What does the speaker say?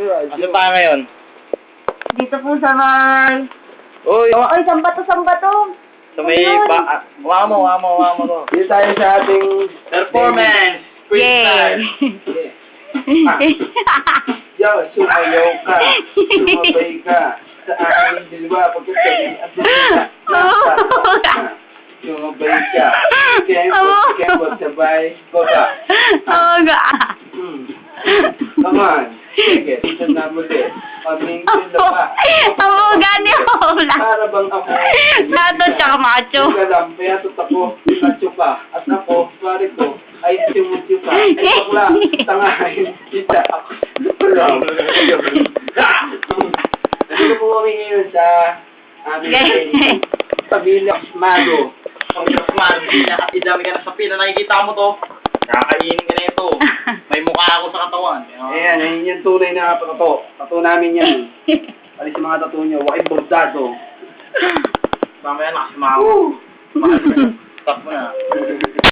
Asa pa ngayon? Dito po sa may... Uy! Oy, samba to. So may ba... Wamo to. Dito tayo sa ating Performance! Freestyle! Yo, sumayaw ka. Sumabay ka. Sa aking dilwa. Pagkasabing at sumabay ka. Kembo sabay. Baba. Come on. Sige, dito na muli. Pamingkin na pa. Gani ho lang. Para bang ako. Nato tsaka macho. Hindi lang, kaya totoo, macho pa. At ako, pare ko, ay simutyo pa. Ay bakla, tangahin, kita ako. Nandito po kami ngayon sa aming pamilya Mago. Pag-iros man, idami ka na sa pila. Nakikita mo to. Kakainin ka na ito. May mukha ako sa katawan. Ayan, ayun yung tunay na tato. Tato namin yan. Alis yung mga tato nyo, waking bordado. Mamaya lakas mo ako. Stop mo na.